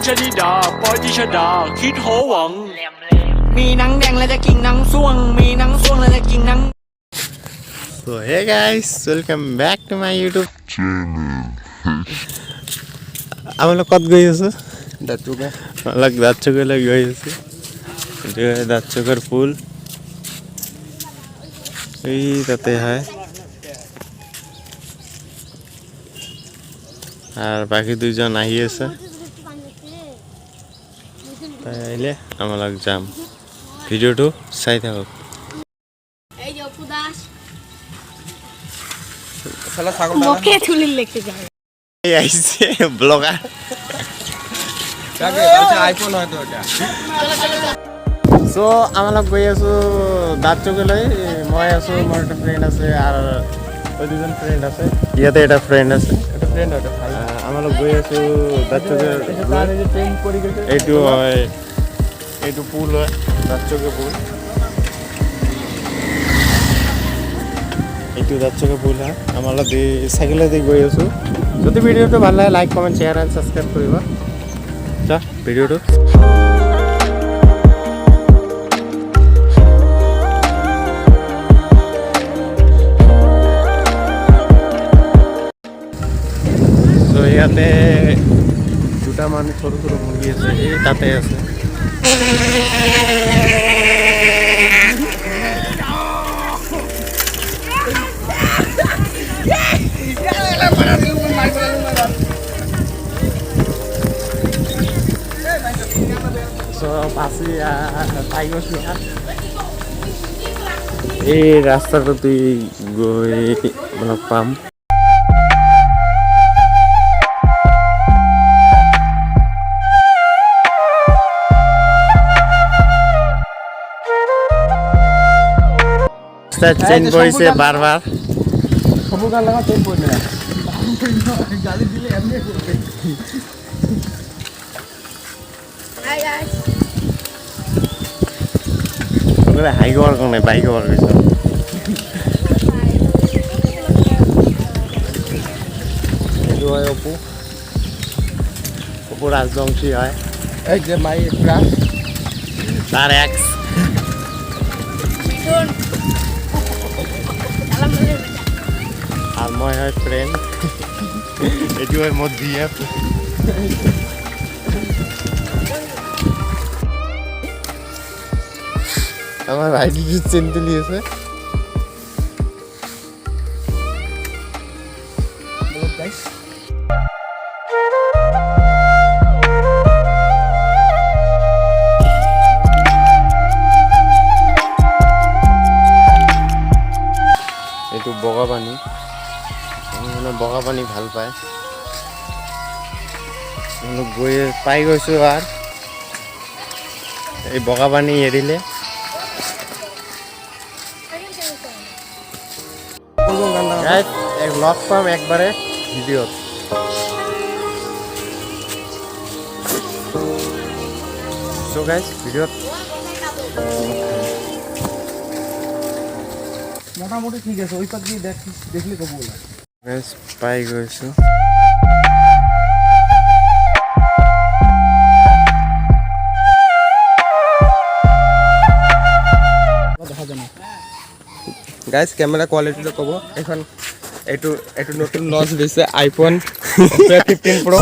ชนิดาปอยติชดาคิดโหวังมีหนังแดงแล้วจะกินหนังส่วงมีหนังส่วงแล้วจะกินหนัง So hey guys, welcome back to my YouTube channel. আমরা কত গই আছে দাঁতচুকে লাগ দাঁতচুকে লাগ গই আছে এটা দাঁতচুকের ফুল এই তাতে হয় আর বাকি দুইজন আহি আছে তাইলে আমরা যাম ভিডিওটো চাই থাকক এই যে অপু দাস শালা ছাগল মুখে তুলি লিখতে যায় এই আইছে ব্লগার কাকে আচ্ছা আইফোন হয়তো এটা সো আমরা গৈ আছো দাঁতচুকলৈ মই আছো মোৰ একটা ফ্রেন্ড আছে আর ওই দুজন ফ্রেন্ড আছে ইয়াতে এটা ফ্রেন্ড আছে এটা ফ্রেন্ড হয়তো ভাই আমরা গৈ আছো দাঁতচুকের ট্রেন পড়ে গেছে এইটো হয় এইটো পুল হয় দাঁতচুকে পুল এইটো দাঁতচুকে পুল হয় আমরা সাইকেলেদি গৈ আছো যদি ভিডিওটো ভাল লাগে like comment share and subscribe কৰিবা যা ভিডিওটো তো ইয়াতে দুটা মানে সৰু সৰু মুৰ্গী আছে এই তাতে আছে এই রাস্তাটা তুই গৈ মানে পাম চেঞ্জ কৰিছে বাৰ সবু গান লাগা ট্রেন পড়ে না গালি দিলে এমনি করবে হাই গাইস হাই গোৱাৰ কাৰণে বাইক গোৱাৰ গৈছ এইটো হয় অপু ৰাজবংশী হয় এই যে মাই ক্রাশ তাৰ এক্স মিঠুন সালাম বলে আর মই হয় ফ্রেন্ড এটি হয় মোর বিএফ আমার ভাইটি চিনতে নিয়েছে বলো গাইস এইটো বগা পানী মানে বগা পানী ভাল পায় গৈ পাই গৈছোঁ আৰু এই বগা পানী এৰিলে লগ পাম একবাৰে ভিডিঅ'ত চ' গাইজ ভিডিঅ'ত মোটামুটি ঠিক আছে ওই পাক দিয়ে দেখলে কবো না গাইজ পাই গৈছোঁ দেখা যায় না গাইস ক্যামেরা কোয়ালিটিটা কব এখন এইটো নতুন লঞ্চ দিছে আইফোন 15 Pro